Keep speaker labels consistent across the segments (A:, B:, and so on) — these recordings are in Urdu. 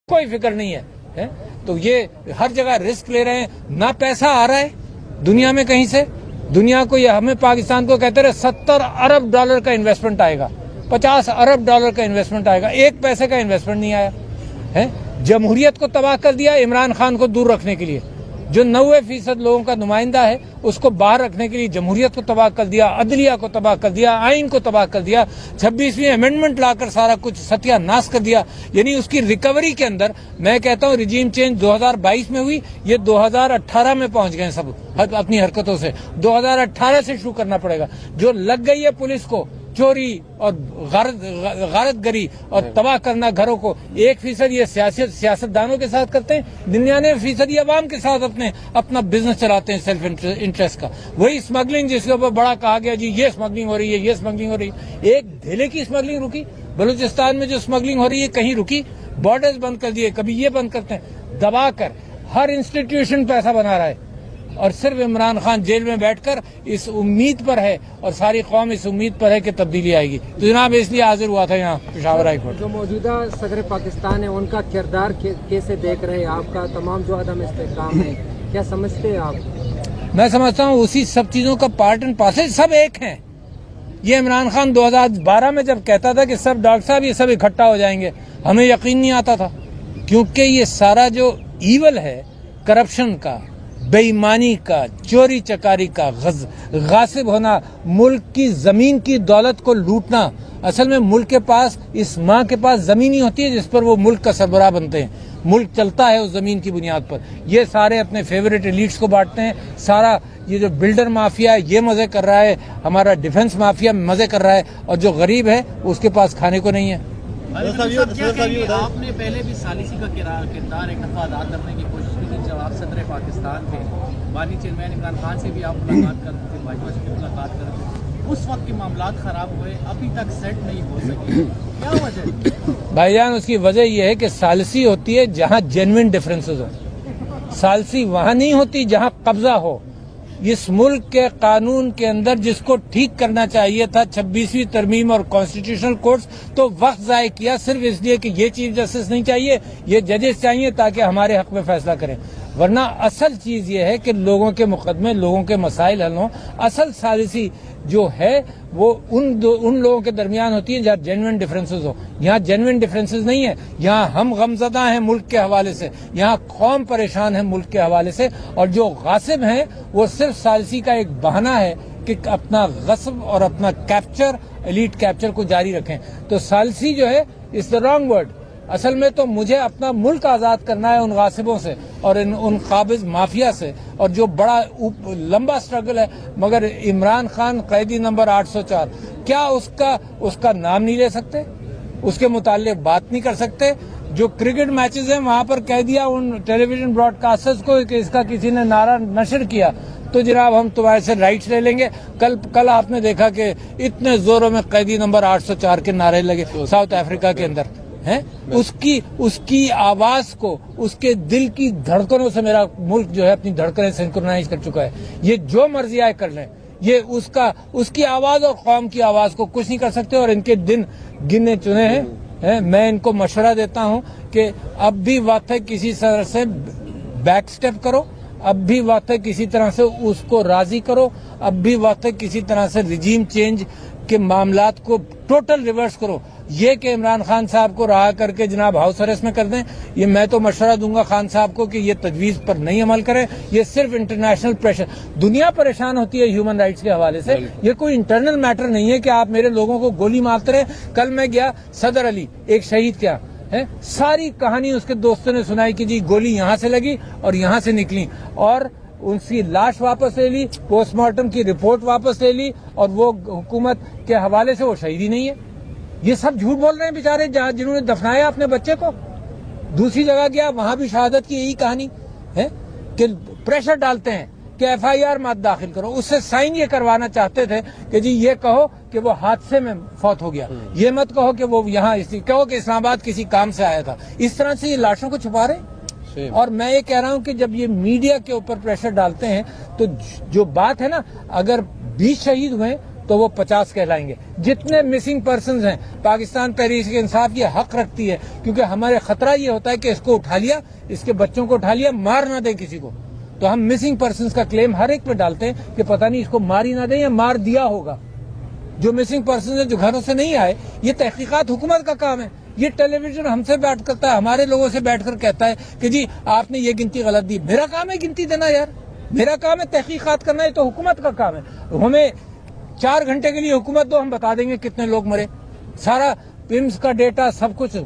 A: کوئی فکر نہیں ہے تو یہ ہر جگہ رسک لے رہے ہیں. نہ پیسہ آ رہا ہے دنیا میں کہیں سے. دنیا کو یہ ہمیں پاکستان کو کہتے رہے 70 ارب ڈالر کا انویسٹمنٹ آئے گا, 50 ارب ڈالر کا انویسٹمنٹ آئے گا, ایک پیسے کا انویسٹمنٹ نہیں آیا ہے. جمہوریت کو تباہ کر دیا عمران خان کو دور رکھنے کے لیے. جو 90% لوگوں کا نمائندہ ہے اس کو باہر رکھنے کے لیے جمہوریت کو تباہ کر دیا, عدلیہ کو تباہ کر دیا, آئین کو تباہ کر دیا, 26ویں امینڈمنٹ لا کر سارا کچھ ستیہ ناش کر دیا. یعنی اس کی ریکوری کے اندر میں کہتا ہوں رجیم چینج 2022 میں ہوئی, یہ 2018 میں پہنچ گئے سب اپنی حرکتوں سے. 2018 سے شروع کرنا پڑے گا. جو لگ گئی ہے پولیس کو چوری اور غارت گری اور تباہ کرنا گھروں کو, 1% یہ سیاستدانوں کے ساتھ کرتے ہیں, 99% یہ عوام کے ساتھ اپنا بزنس چلاتے ہیں سیلف انٹرسٹ کا. وہی اسمگلنگ جس کے اوپر بڑا کہا گیا جی یہ اسمگلنگ ہو رہی ہے, یہ اسمگلنگ ہو رہی ہے. ایک دھیلے کی اسمگلنگ رکی بلوچستان میں, جو اسمگلنگ ہو رہی ہے کہیں رکی. بارڈرز بند کر دیے, کبھی یہ بند کرتے ہیں, دبا کر ہر انسٹیٹیوشن پیسہ بنا رہا ہے. اور صرف عمران خان جیل میں بیٹھ کر اس امید پر ہے اور ساری قوم اس امید پر ہے کہ تبدیلی آئے گی. تو جناب اس لیے حاضر ہوا تھا یہاں پشاور ہائی کورٹ.
B: جو موجودہ صدر پاکستان ہے ان کا کردار کیسے دیکھ رہے ہیں آپ کا, تمام جو عدم استحکام ہے کیا سمجھتے ہیں آپ؟
A: میں سمجھتا ہوں اسی سب چیزوں کا پارٹ اینڈ پارسل, سب ایک ہیں. یہ عمران خان 2012 میں جب کہتا تھا کہ سب ڈاکٹر صاحب یہ سب اکٹھا ہو جائیں گے, ہمیں یقین نہیں آتا تھا, کیونکہ یہ سارا جو ایول ہے کرپشن کا, بے ایمانی کا, چوری چکاری کا, غاصب ہونا, ملک کی زمین کی دولت کو لوٹنا. اصل میں ملک کے پاس, اس ماں کے پاس زمین ہی ہوتی ہے جس پر وہ ملک کا سربراہ بنتے ہیں. ملک چلتا ہے اس زمین کی بنیاد پر. یہ سارے اپنے فیوریٹ ایلیٹس کو بانٹتے ہیں. سارا یہ جو بلڈر مافیا ہے یہ مزے کر رہا ہے, ہمارا ڈیفنس مافیا مزے کر رہا ہے, اور جو غریب ہے اس کے پاس کھانے کو نہیں ہے.
C: آپ نے پہلے بھی ثالثی کا کردار ایک دفعہ ادا کرنے کی کوشش کی تھی جب آپ صدر پاکستان تھے. بانی چیئرمین عمران خان سے بھی آپ ملاقات کرتے تھے, بھاجپا سے بھی ملاقات کرتے تھے. اس وقت کے معاملات خراب ہوئے, ابھی تک سیٹ نہیں ہو سکے, کیا وجہ؟
A: بھائی جان اس کی وجہ یہ ہے کہ ثالثی ہوتی ہے جہاں جینوئن ڈفرینسز ہو. ثالثی وہاں نہیں ہوتی جہاں قبضہ ہو. اس ملک کے قانون کے اندر جس کو ٹھیک کرنا چاہیے تھا 26ویں ترمیم اور کانسٹیٹیوشنل کورٹس, تو وقت ضائع کیا صرف اس لیے کہ یہ چیف جسٹس نہیں چاہیے, یہ ججز چاہیے تاکہ ہمارے حق میں فیصلہ کریں. ورنہ اصل چیز یہ ہے کہ لوگوں کے مقدمے, لوگوں کے مسائل حل ہوں. اصل ثالثی جو ہے وہ ان لوگوں کے درمیان ہوتی ہے جہاں جینوئن ڈفرینسز ہو. یہاں جینوئن ڈفرینسز نہیں ہے. یہاں ہم غمزدہ ہیں ملک کے حوالے سے, یہاں قوم پریشان ہے ملک کے حوالے سے, اور جو غاصب ہیں وہ صرف ثالثی کا ایک بہانہ ہے کہ اپنا غصب اور اپنا کیپچر, ایلیٹ کیپچر کو جاری رکھیں. تو ثالثی جو ہے از دا رانگ ورڈ. اصل میں تو مجھے اپنا ملک آزاد کرنا ہے ان غاصبوں سے اور ان قابض مافیا سے, اور جو بڑا لمبا سٹرگل ہے. مگر عمران خان قیدی نمبر 804, کیا اس کا نام نہیں لے سکتے, اس کے متعلق بات نہیں کر سکتے؟ جو کرکٹ میچز ہیں وہاں پر کہہ دیا ان ٹیلی ویژن براڈ کاسٹرز کو کہ اس کا کسی نے نعرہ نشر کیا تو جناب ہم تمہارے سے رائٹس لے لیں گے. کل آپ نے دیکھا کہ اتنے زوروں میں قیدی نمبر 804 کے نعرے لگے ساؤتھ افریقہ کے اندر ہیں. اس کی آواز کو, اس کے دل کی دھڑکنوں سے میرا ملک جو ہے اپنی دھڑکنیں سنکرونائز کر چکا ہے. یہ جو مرضی آئے کر لیں, یہ اس کی آواز اور قوم کی آواز کو کچھ نہیں کر سکتے. اور ان کے دن گنے چنے ہیں. میں ان کو مشورہ دیتا ہوں کہ اب بھی وقت ہے کسی طرح سے بیک سٹیپ کرو, اب بھی وقت ہے کسی طرح سے اس کو راضی کرو, اب بھی وقت ہے کسی طرح سے رجیم چینج کے معاملات کو ٹوٹل ریورس کرو. یہ کہ عمران خان صاحب کو رہا کر کے جناب ہاؤس اریسٹ میں کر دیں, یہ میں تو مشورہ دوں گا خان صاحب کو کہ یہ تجویز پر نہیں عمل کریں. یہ صرف انٹرنیشنل پریشر, دنیا پریشان ہوتی ہے ہیومن رائٹس کے حوالے سے. یہ کوئی انٹرنل میٹر نہیں ہے کہ آپ میرے لوگوں کو گولی مارتے رہے. کل میں گیا صدر علی, ایک شہید کیا ہے, ساری کہانی اس کے دوستوں نے سنائی کہ جی گولی یہاں سے لگی اور یہاں سے نکلی, اور ان کی لاش واپس لے لی, پوسٹ مارٹم کی رپورٹ واپس لے لی, اور وہ حکومت کے حوالے سے وہ شہید ہی نہیں ہے. یہ سب جھوٹ بول رہے ہیں بیچارے جنہوں نے دفنایا اپنے بچے کو. دوسری جگہ گیا وہاں بھی شہادت کی یہی کہانی ہے کہ پریشر ڈالتے ہیں کہ FIR مت داخل کرو. اس سے سائن یہ کروانا چاہتے تھے کہ جی یہ کہو کہ وہ حادثے میں فوت ہو گیا, یہ مت کہو کہ وہ یہاں کہو کہ اسلام آباد کسی کام سے آیا تھا. اس طرح سے یہ لاشوں کو چھپا رہے ہیں. اور میں یہ کہہ رہا ہوں کہ جب یہ میڈیا کے اوپر پریشر ڈالتے ہیں تو جو بات ہے نا, اگر 20 شہید ہوئے تو وہ 50 کہلائیں گے. جتنے مسنگ پرسنز ہیں پاکستان تحریک انصاف یہ حق رکھتی ہے, کیونکہ ہمارے خطرہ یہ ہوتا ہے کہ اس کو اٹھا لیا, اس کے بچوں کو اٹھا لیا, مار نہ دیں کسی کو, تو ہم مسنگ پرسنز کا کلیم ہر ایک پہ ڈالتے ہیں کہ پتہ نہیں اس کو مار ہی نہ دیں یا مار دیا ہوگا. جو مسنگ پرسنز ہیں جو گھروں سے نہیں آئے, یہ تحقیقات حکومت کا کام ہے. یہ ٹیلی ویژن ہم سے بیٹھ کرتا ہے, ہمارے لوگوں سے بیٹھ کر کہتا ہے کہ جی آپ نے یہ گنتی غلط دی. میرا کام ہے گنتی دینا یار, میرا کام ہے تحقیقات کرنا, ہے تو حکومت کا کام ہے. ہمیں 4 گھنٹے کے لیے حکومت دو, ہم بتا دیں گے کتنے لوگ مرے. سارا پمس کا ڈیٹا سب کچھ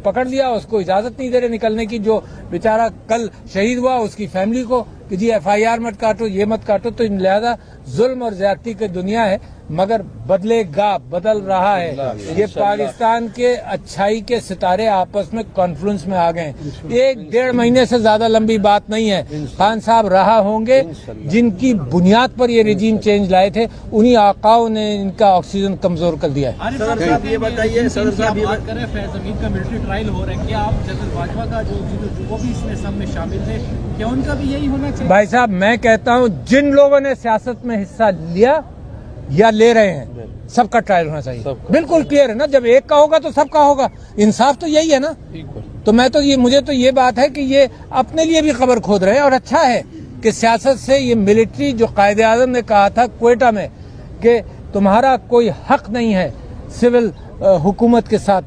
A: پکڑ لیا, اس کو اجازت نہیں دے رہے نکلنے کی. جو بیچارہ کل شہید ہوا اس کی فیملی کو کہ جی FIR مت کاٹو, یہ مت کاٹو. تو لہذا ظلم اور زیادتی کی دنیا ہے, مگر بدلے گا, بدل رہا ہے. یہ پاکستان کے اچھائی کے ستارے آپس میں کانفلنس میں آ گئے. 1-1.5 مہینے سے زیادہ لمبی بات نہیں ہے. خان صاحب رہا ہوں گے جن کی بنیاد پر یہ رجیم چینج لائے تھے, انہی آقاؤں نے ان کا آکسیجن کمزور کر دیا ہے.
C: یہ بتائیے صدر صاحب, بات کریں فیض امین کا ملٹری ٹرائل ہو رہا ہے, کیا آپ جنرل باجوہ کا جو وہ بھی اس میں سب میں شامل تھے, کیا ان کا بھی یہی ہونا چاہیے؟
A: بھائی صاحب میں کہتا ہوں جن لوگوں نے سیاست میں حصہ لیا یا لے رہے ہیں سب کا ٹرائل ہونا چاہیے. بالکل کلیئر ہے نا, جب ایک کا ہوگا تو سب کا ہوگا. انصاف تو یہی ہے نا. تو میں تو مجھے تو یہ بات ہے کہ یہ اپنے لیے بھی قبر کھود رہے ہیں, اور اچھا ہے کہ سیاست سے یہ ملٹری, جو قائد اعظم نے کہا تھا کوئٹہ میں کہ تمہارا کوئی حق نہیں ہے سول حکومت کے ساتھ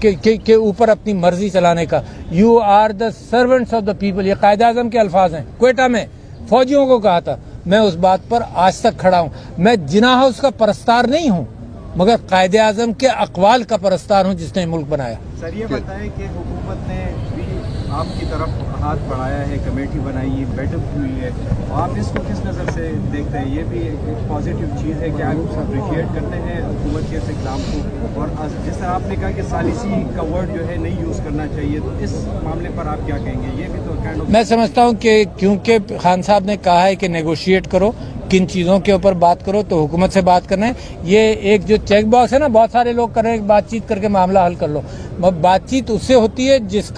A: کے اوپر اپنی مرضی چلانے کا, you are the servants of the people, یہ قائد اعظم کے الفاظ ہیں. کوئٹہ میں فوجیوں کو کہا تھا. میں اس بات پر آج تک کھڑا ہوں. میں جناح ہاؤس کا پرستار نہیں ہوں, مگر قائد اعظم کے اقوال کا پرستار ہوں جس نے ملک بنایا.
D: سر یہ بتائیں کہ حکومت نے بھی آپ کی طرف ہاتھ بڑھایا ہے, کمیٹی بنائی ہے, بیٹھک ہوئی ہے, آپ اس کو کس نظر سے دیکھتے ہیں؟ یہ بھی ایک پازیٹیو چیز ہے کہ آپ اپریشیٹ کرتے ہیں حکومت کے اس اقدام کو, اور جس طرح آپ نے کہا کہ ثالثی کا ورڈ جو ہے نہیں یوز کرنا چاہیے, تو اس معاملے پر آپ کیا کہیں گے؟ یہ بھی تو
A: میں سمجھتا ہوں کہ کیونکہ خان صاحب نے کہا ہے کہ نیگوشیٹ کرو, کن چیزوں کے اوپر بات کرو, تو حکومت سے بات کرنا ہے. یہ ایک جو چیک باکس ہے نا, بہت سارے لوگ کر رہے ہیں بات چیت کر کے معاملہ حل کر لو. بات چیت اس سے ہوتی ہے جس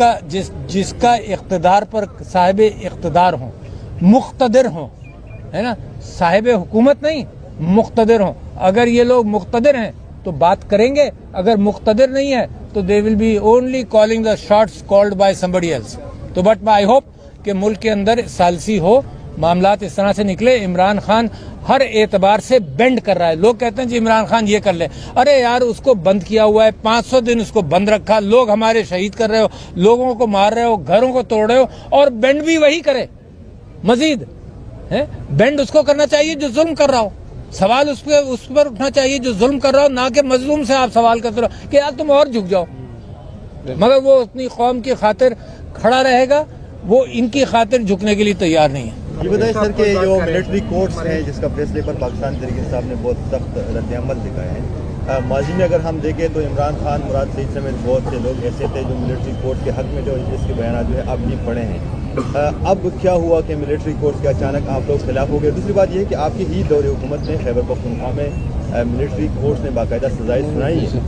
A: کا اقتدار پر صاحب اقتدار ہوں, مقتدر ہوں, ہے نا. صاحب حکومت نہیں, مقتدر ہوں. اگر یہ لوگ مقتدر ہیں تو بات کریں گے, اگر مقتدر نہیں ہے تو they will be only calling the shots called by somebody else. تو بٹ آئی ہوپ کہ ملک کے اندر ثالثی ہو, معاملات اس طرح سے نکلے. عمران خان ہر اعتبار سے بینڈ کر رہا ہے. لوگ کہتے ہیں جی عمران خان یہ کر لے, ارے یار اس کو بند کیا ہوا ہے, 500 دن اس کو بند رکھا, لوگ ہمارے شہید کر رہے ہو, لوگوں کو مار رہے ہو, گھروں کو توڑ رہے ہو, اور بینڈ بھی وہی کرے. مزید بینڈ اس کو کرنا چاہیے جو ظلم کر رہا ہو. سوال اس پر اٹھنا چاہیے جو ظلم کر رہا ہو, نہ کہ مظلوم سے آپ سوال کرتے رہو کہ یار تم اور جھک جاؤ. مگر وہ اپنی قوم کی خاطر کھڑا رہے گا, وہ ان کی خاطر جھکنے کے لیے تیار نہیں ہے.
E: یہ بتائیں سر کہ جو ملٹری کورٹس ہیں جس کا فیصلے پر پاکستان تحریک انصاف نے بہت سخت رد عمل دکھایا ہے, ماضی میں اگر ہم دیکھیں تو عمران خان, مراد سعید سمیت بہت سے لوگ ایسے تھے جو ملٹری کورٹ کے حق میں جو اس کے بیانات جو ہے اب بھی پڑے ہیں. اب کیا ہوا کہ ملٹری کورٹس کے اچانک آپ لوگ خلاف ہو گئے؟ دوسری بات یہ ہے کہ آپ کی ہی دور حکومت میں خیبر پختونخوا میں ملٹری کورٹس نے باقاعدہ سزائیں سنائی ہیں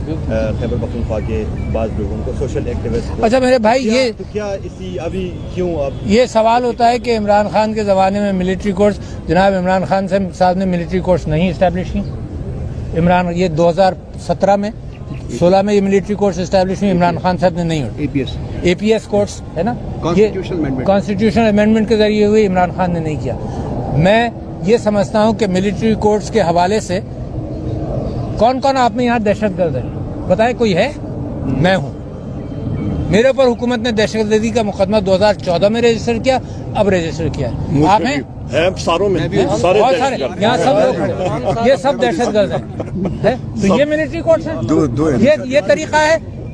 E: خیبر پختونخوا کے بعض لوگوں کو, سوشل ایکٹیوسٹ.
A: اچھا میرے بھائی, یہ
E: تو کیا اسی ابھی کیوں اب
A: یہ سوال ہوتا ہے کہ عمران خان کے زمانے میں ملٹری کورٹس, جناب عمران خان صاحب نے ملٹری کورٹس نہیں اسٹیبلش کی. عمران یہ 2017 میں 16 میں یہ ملٹری کورٹس اسٹیبلش ہوئی, عمران خان صاحب نے نہیں ہوئی. اے پی ایس کورٹس ہے نا, یہ کانسٹیٹیوشنل امینڈمنٹ کے ذریعے ہوئی, عمران خان نے نہیں کیا. میں یہ سمجھتا ہوں کہ ملٹری کورٹس کے حوالے سے کون کون آپ میں یہاں دہشت گرد ہے بتائیں؟ کوئی ہے؟ میں ہوں. میرے اوپر حکومت نے دہشت گردی کا مقدمہ 2014 میں رجسٹر کیا, اب رجسٹر کیا ہے. آپ ہیں
E: ساروں میں
A: بہت سارے یہاں سب لوگ کھڑے, یہ سب دہشت گرد ہیں. تو یہ ملٹری کورٹس ہیں, یہ طریقہ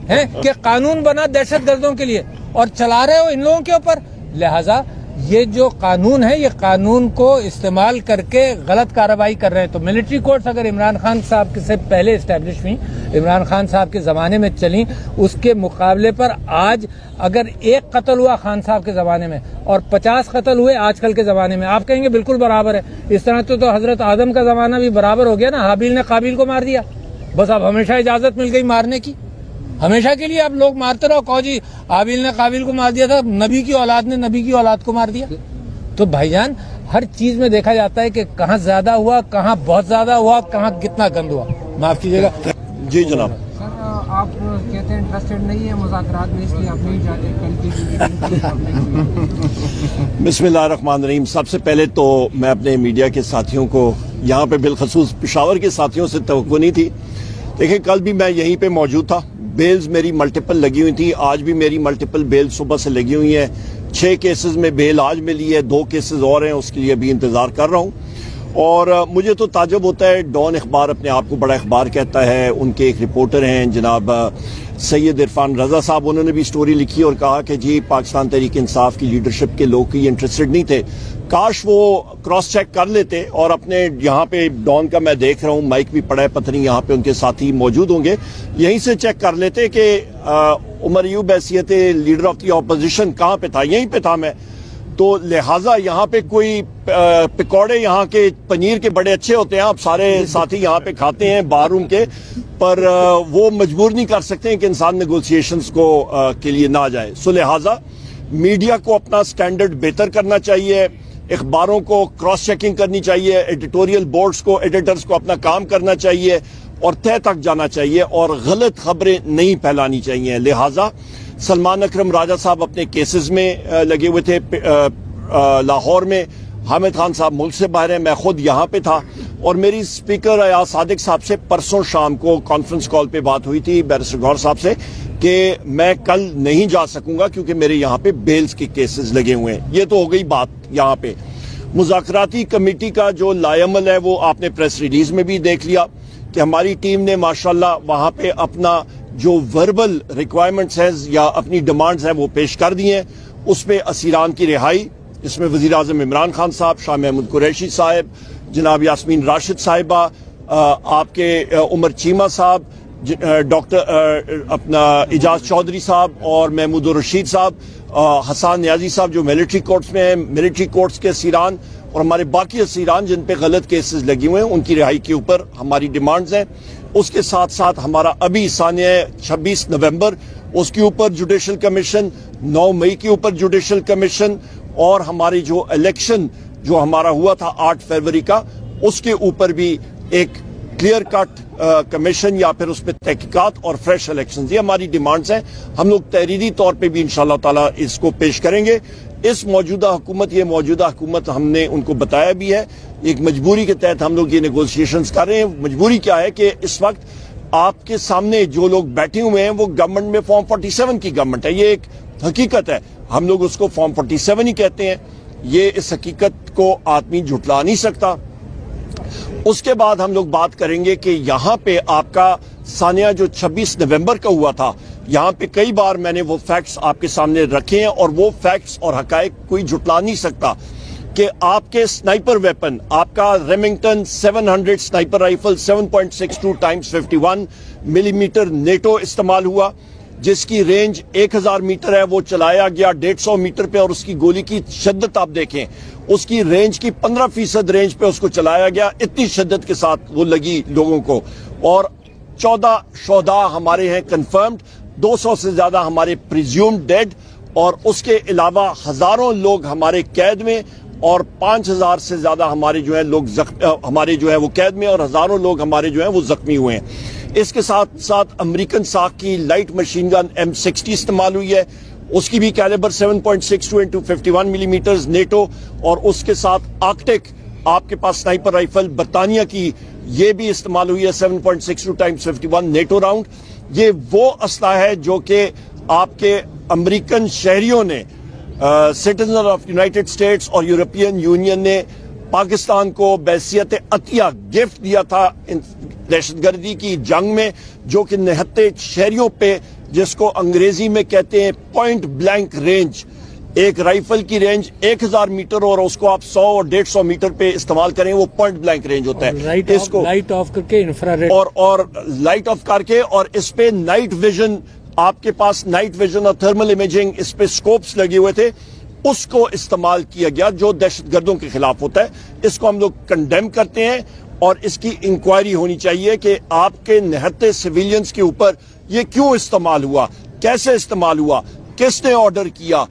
A: ہے کہ قانون بنا دہشت گردوں کے لیے اور چلا رہے ہو ان لوگوں کے اوپر. لہذا یہ جو قانون ہے, یہ قانون کو استعمال کر کے غلط کارروائی کر رہے ہیں. تو ملٹری کورٹس اگر عمران خان صاحب سے پہلے اسٹیبلش ہوئی, عمران خان صاحب کے زمانے میں چلیں, اس کے مقابلے پر آج اگر 1 قتل ہوا خان صاحب کے زمانے میں اور 50 قتل ہوئے آج کل کے زمانے میں, آپ کہیں گے بالکل برابر ہے. اس طرح تو حضرت آدم کا زمانہ بھی برابر ہو گیا نا, حابیل نے قابیل کو مار دیا, بس اب ہمیشہ اجازت مل گئی مارنے کی. ہمیشہ کے لیے آپ لوگ مارتے رہو, کہو جی حابیل نے قابیل کو مار دیا تھا, نبی کی اولاد نے نبی کی اولاد کو مار دیا. تو بھائی جان ہر چیز میں دیکھا جاتا ہے کہ کہاں زیادہ ہوا, کہاں بہت زیادہ ہوا, کہاں کتنا گند ہوا. معاف کیجیے گا.
E: جی جناب.
B: سر آپ کہتے ہیں انٹرسٹڈ نہیں ہے مذاکرات میں, اس لیے آپ نہیں جاتے کل کی.
F: بسم اللہ الرحمن الرحیم. سب سے پہلے تو میں اپنے میڈیا کے ساتھیوں کو یہاں پہ بالخصوص پشاور کے ساتھیوں سے توقع نہیں تھی. دیکھیں کل بھی میں یہیں پہ موجود تھا, بیلز میری ملٹیپل لگی ہوئی تھی, آج بھی میری ملٹیپل بیل صبح سے لگی ہوئی ہیں. 6 کیسز میں بیل آج ملی ہے, 2 کیسز اور ہیں, اس کے لیے ابھی انتظار کر رہا ہوں. اور مجھے تو تعجب ہوتا ہے, ڈان اخبار اپنے آپ کو بڑا اخبار کہتا ہے, ان کے ایک رپورٹر ہیں جناب سید عرفان رضا صاحب, انہوں نے بھی سٹوری لکھی اور کہا کہ جی پاکستان تحریک انصاف کی لیڈرشپ کے لوگ کی انٹرسٹڈ نہیں تھے. کاش وہ کراس چیک کر لیتے. اور اپنے یہاں پہ ڈان کا میں دیکھ رہا ہوں مائک بھی پڑا ہے, پتہ نہیں یہاں پہ ان کے ساتھی موجود ہوں گے, یہیں سے چیک کر لیتے کہ عمر ایوب حیثیت لیڈر آف دی اپوزیشن کہاں پہ تھا. یہیں پہ تھا میں. تو لہٰذا یہاں پہ کوئی پکوڑے یہاں کے پنیر کے بڑے اچھے ہوتے ہیں, آپ سارے ساتھی یہاں پہ کھاتے ہیں بار روم کے, پر وہ مجبور نہیں کر سکتے ہیں کہ انسان نیگوسیشنز کو کے لیے نہ جائے. سو لہٰذا میڈیا کو اپنا سٹینڈرڈ بہتر کرنا چاہیے, اخباروں کو کراس چیکنگ کرنی چاہیے, ایڈیٹوریل بورڈز کو, ایڈیٹرز کو اپنا کام کرنا چاہیے اور طے تک جانا چاہیے اور غلط خبریں نہیں پھیلانی چاہیے. لہٰذا سلمان اکرم راجہ صاحب اپنے کیسز میں لگے ہوئے تھے لاہور میں, حامد خان صاحب ملک سے باہر ہیں, میں خود یہاں پہ تھا, اور میری اسپیکر ایاز صادق صاحب سے پرسوں شام کو کانفرنس کال پہ بات ہوئی تھی بیرسٹر گور صاحب سے کہ میں کل نہیں جا سکوں گا کیونکہ میرے یہاں پہ بیلز کے کیسز لگے ہوئے ہیں. یہ تو ہو گئی بات. یہاں پہ مذاکراتی کمیٹی کا جو لائعمل ہے وہ آپ نے پریس ریلیز میں بھی دیکھ لیا کہ ہماری ٹیم نے ماشاءاللہ وہاں پہ اپنا جو وربل ریکوائرمنٹس ہیں یا اپنی ڈیمانڈز ہیں وہ پیش کر دی ہیں. اس پہ اسیران کی رہائی, اس میں وزیر اعظم عمران خان صاحب, شاہ محمود قریشی صاحب, جناب یاسمین راشد صاحبہ, آپ کے عمر چیمہ صاحب, ڈاکٹر اپنا اعجاز چودھری صاحب اور محمود الرشید صاحب, حسان نیازی صاحب جو ملٹری کورٹس میں ہیں, ملٹری کورٹس کے اسیران, اور ہمارے باقی اسیران جن پہ غلط کیسز لگے ہوئے ہیں ان کی رہائی کے اوپر ہماری ڈیمانڈز ہیں. اس کے ساتھ ساتھ ہمارا ابھی ثانیہ 26 نومبر اس کے اوپر جوڈیشل کمیشن, 9 مئی کے اوپر جوڈیشل کمیشن, اور ہماری جو الیکشن جو ہمارا ہوا تھا 8 فروری کا اس کے اوپر بھی ایک کلیئر کٹ کمیشن یا پھر اس پہ تحقیقات اور فریش الیکشنز. یہ ہماری ڈیمانڈز ہیں. ہم لوگ تحریری طور پہ بھی انشاءاللہ تعالی اس کو پیش کریں گے. اس موجودہ حکومت ہم نے ان کو بتایا بھی ہے, ایک مجبوری کے تحت ہم لوگ یہ نیگوشیشنز کر رہے ہیں. مجبوری کیا ہے کہ اس وقت آپ کے سامنے جو لوگ بیٹھے ہوئے ہیں وہ گورنمنٹ میں فارم 47 کی گورنمنٹ ہے. یہ ایک حقیقت ہے, ہم لوگ اس کو فارم 47 ہی کہتے ہیں. یہ اس حقیقت کو آدمی جھٹلا نہیں سکتا. اس کے بعد ہم لوگ بات کریں گے کہ یہاں پہ آپ کا ثانیہ جو 26 نومبر کا ہوا تھا, یہاں پہ کئی بار میں نے وہ فیکٹس آپ کے سامنے رکھے ہیں اور وہ فیکٹس اور حقائق کوئی جھٹلا نہیں سکتا کہ آپ کے سنائپر ویپن, آپ کا ریمنگٹن 700 سنائپر رائفل 7.62 × 51 ملی میٹر نیٹو استعمال ہوا, جس کی رینج 1000 میٹر ہے, وہ چلایا گیا 150 میٹر پہ, اور اس کی گولی کی شدت آپ دیکھیں, اس کی رینج کی 15% رینج پہ اس کو چلایا گیا. اتنی شدت کے ساتھ وہ لگی لوگوں کو, اور 14 شہداء ہمارے ہیں کنفرمڈ, 200 سے زیادہ ہمارے پریزیومڈ ڈیڈ, اور اس کے علاوہ ہزاروں لوگ ہمارے قید میں, اور 5000 سے زیادہ ہمارے جو ہیں لوگ ہمارے جو ہے وہ قید میں, اور ہزاروں لوگ ہمارے جو ہیں وہ زخمی ہوئے ہیں. اس کے ساتھ ساتھ امریکن ساکھ کی لائٹ مشین گن M60 استعمال ہوئی ہے, اس کی بھی کیلیبر 7.62 × 51 ملی میٹرز نیٹو, اور اس کے ساتھ آرکٹک آپ کے پاس سنائپر رائفل برطانیہ کی یہ بھی استعمال ہوئی ہے 7.62 × 51 نیٹو راؤنڈ. یہ وہ اسلحہ ہے جو کہ آپ کے امریکن شہریوں نے, سٹیزن آف یونائٹڈ اسٹیٹس اور یورپین یونین نے پاکستان کو بحیثیت عطیہ گفٹ دیا تھا دہشت گردی کی جنگ میں, جو کہ نہتے شہریوں پہ, جس کو انگریزی میں کہتے ہیں پوائنٹ بلینک رینج, ایک رائفل کی رینج 1000 میٹر اور اس کو آپ 100 اور 150 میٹر پہ استعمال کریں, وہ پوائنٹ بلینک رینج ہوتا ہے. اس کو
A: لائٹ آف کر کے انفراریڈ
F: اور لائٹ آف کر کے, اور اس پہ نائٹ ویژن, آپ کے پاس نائٹ ویژن اور تھرمل امیجنگ, اس پہ سکوپس لگے ہوئے تھے, اس کو استعمال کیا گیا جو دہشت گردوں کے خلاف ہوتا ہے. اس کو ہم لوگ کنڈیم کرتے ہیں, اور اس کی انکوائری ہونی چاہیے کہ آپ کے نہتے سویلینز کے اوپر یہ کیوں استعمال ہوا, کیسے استعمال ہوا, کس نے آرڈر کیا,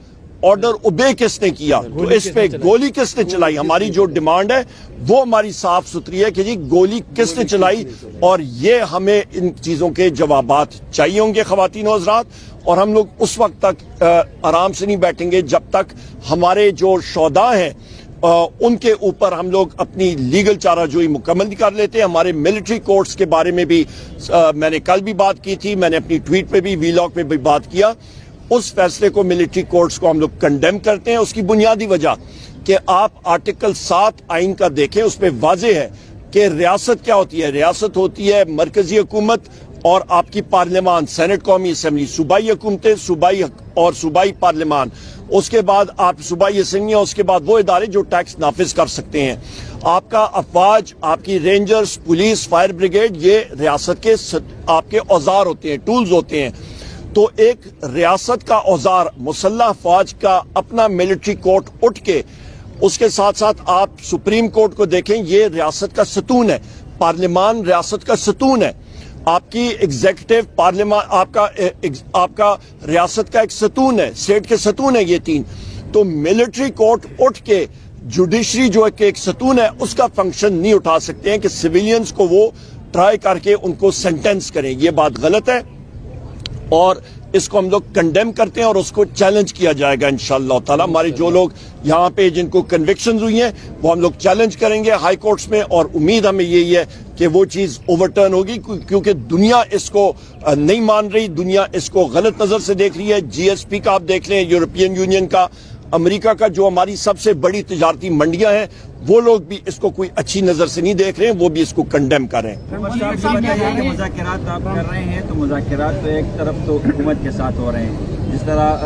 F: آرڈر اوبے کس نے کیا, تو اس پہ گولی کس نے چلائی. ہماری جو ڈیمانڈ ہے وہ ہماری صاف ستھری ہے کہ جی گولی کس نے چلائی, اور یہ ہمیں ان چیزوں کے جوابات چاہیے ہوں گے خواتین و حضرات. اور ہم لوگ اس وقت تک آرام سے نہیں بیٹھیں گے جب تک ہمارے جو شہداء ہیں ان کے اوپر ہم لوگ اپنی لیگل چارہ جوئی مکمل نہیں کر لیتے. ہمارے ملٹری کورٹس کے بارے میں بھی میں نے کل بھی بات کی تھی, میں نے اپنی ٹویٹ پہ بھی, وی لاگ پہ بھی بات کیا. اس فیصلے کو ملٹری کورٹس کو ہم لوگ کنڈیم کرتے ہیں. اس کی بنیادی وجہ کہ آپ آرٹیکل 7 آئین کا دیکھیں, اس پہ واضح ہے کہ ریاست کیا ہوتی ہے. ریاست ہوتی ہے مرکزی حکومت اور آپ کی پارلیمان, سینٹ, قومی اسمبلی, صوبائی حکومتیں, صوبائی پارلیمان, اس کے بعد آپ صوبائی اسمبلیاں, اس کے بعد وہ ادارے جو ٹیکس نافذ کر سکتے ہیں. آپ کا افواج, آپ کی رینجرز, پولیس, فائر بریگیڈ, یہ ریاست کے آپ کے اوزار ہوتے ہیں, ٹولز ہوتے ہیں. تو ایک ریاست کا اوزار, مسلح افواج کا اپنا ملٹری کورٹ اٹھ کے, اس کے ساتھ ساتھ آپ سپریم کورٹ کو دیکھیں, یہ ریاست کا ستون ہے. پارلیمان ریاست کا ستون ہے. آپ کی ایگزیکٹو, پارلیمان آپ کا ریاست کا ایک ستون ہے, اسٹیٹ کے ستون ہے یہ تین. تو ملٹری کورٹ اٹھ کے جوڈیشری جو ایک ستون ہے اس کا فنکشن نہیں اٹھا سکتے ہیں کہ سویلینز کو وہ ٹرائی کر کے ان کو سینٹینس کریں. یہ بات غلط ہے اور اس کو ہم لوگ کنڈیم کرتے ہیں اور اس کو چیلنج کیا جائے گا انشاءاللہ تعالی. ہمارے جو لوگ یہاں پہ جن کو کنوکشنز ہوئی ہیں وہ ہم لوگ چیلنج کریں گے ہائی کورٹس میں, اور امید ہمیں یہی ہے کہ وہ چیز اوورٹرن ہوگی, کیونکہ دنیا اس کو نہیں مان رہی, دنیا اس کو غلط نظر سے دیکھ رہی ہے. جی ایس پی کا آپ دیکھ لیں, یورپین یونین کا, امریکہ کا, جو ہماری سب سے بڑی تجارتی منڈیاں ہیں, وہ لوگ بھی اس کو کوئی اچھی نظر سے نہیں دیکھ رہے ہیں, وہ بھی اس کو کنڈیم کر رہے ہیں.
D: مذاکرات آپ کر رہے ہیں تو مذاکرات تو ایک طرف تو حکومت کے ساتھ ہو رہے ہیں, جس طرح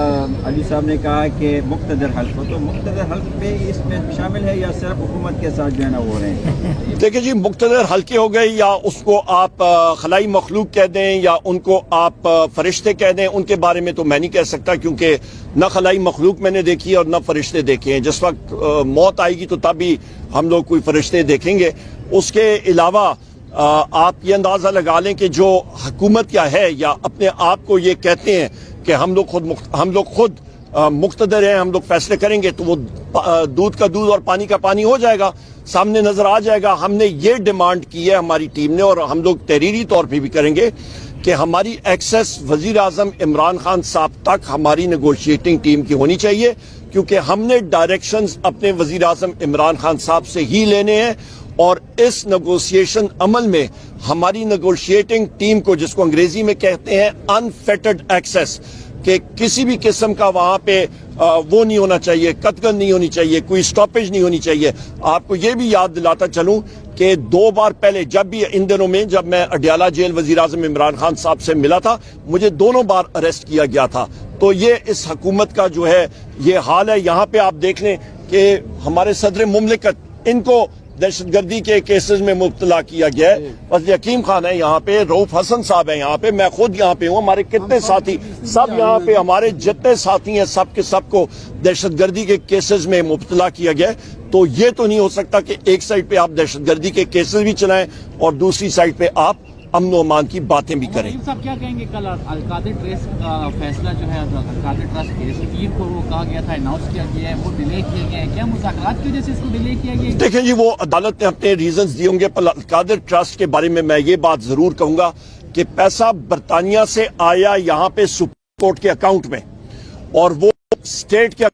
D: علی صاحب نے کہا کہ مقتدر حلف ہو, تو مقتدر حلف پہ اس میں شامل ہے یا صرف حکومت کے ساتھ جو ہے نا ہو رہے ہیں؟
F: دیکھیں جی, مقتدر حلقے ہو گئے یا اس کو آپ خلائی مخلوق کہہ دیں یا ان کو آپ فرشتے کہہ دیں, ان کے بارے میں تو میں نہیں کہہ سکتا, کیونکہ نہ خلائی مخلوق میں نے دیکھی اور نہ فرشتے دیکھے ہیں. جس وقت موت آئے گی تو تب ہی ہم لوگ کوئی فرشتے دیکھیں گے. اس کے علاوہ آپ یہ اندازہ لگا لیں کہ جو حکومت کیا ہے یا اپنے آپ کو یہ کہتے ہیں کہ ہم لوگ خود مقتدر ہیں, ہم لوگ فیصلے کریں گے, تو وہ دودھ کا دودھ اور پانی کا پانی ہو جائے گا, سامنے نظر آ جائے گا. ہم نے یہ ڈیمانڈ کی ہے ہماری ٹیم نے, اور ہم لوگ تحریری طور پہ بھی کریں گے کہ ہماری ایکسیس وزیر اعظم عمران خان صاحب تک ہماری نیگوشیٹنگ ٹیم کی ہونی چاہیے, کیونکہ ہم نے ڈائریکشنز اپنے وزیر اعظم عمران خان صاحب سے ہی لینے ہیں. اور اس نیگوشیشن عمل میں ہماری نیگوشیٹنگ ٹیم کو, جس کو انگریزی میں کہتے ہیں انفیٹڈ ایکسیس, کہ کسی بھی قسم کا وہاں پہ وہ نہیں ہونا چاہیے, قطغن نہیں ہونی چاہیے, کوئی سٹاپیج نہیں ہونی چاہیے. آپ کو یہ بھی یاد دلاتا چلوں کہ 2 بار پہلے, جب بھی ان دنوں میں جب میں اڈیالہ جیل وزیر اعظم عمران خان صاحب سے ملا تھا, مجھے 2 بار اریسٹ کیا گیا تھا. تو یہ اس حکومت کا جو ہے یہ حال ہے. یہاں پہ آپ دیکھ لیں کہ ہمارے صدر مملکت, ان کو دہشت گردی کے کیسز میں مبتلا کیا گیا ہے. بس یقین خان ہے یہاں پہ, رؤف حسن صاحب ہیں یہاں پہ, میں خود یہاں پہ ہوں, ہمارے کتنے ساتھی سب یہاں پہ, ہمارے جتنے ساتھی ہیں سب کے سب کو دہشت گردی کے کیسز میں مبتلا کیا گیا ہے. تو یہ تو نہیں ہو سکتا کہ ایک سائڈ پہ آپ دہشت گردی کے کیسز بھی چلائیں اور دوسری سائڈ پہ آپ امن و امان کی باتیں بھی کریں.
C: صاحب کیا کہیں گے, کل القادر ٹرسٹ کا فیصلہ جو ہے, القادر ٹرسٹ کیس پیر کو وہ کہا گیا تھا, اناؤنس کیا گیا ہے, وہ ڈیلے کیے گئے ہیں, کیا مذاکرات کی وجہ سے اس کو ڈیلے کیا گیا ہے؟
F: دیکھیں جی, وہ عدالت نے اپنے ریزنز دیے ہوں گے, پر القادر ٹرسٹ کے بارے میں یہ بات ضرور کہوں گا کہ پیسہ برطانیہ سے آیا یہاں پہ سپریم کورٹ کے اکاؤنٹ میں, اور وہ اسٹیٹ کے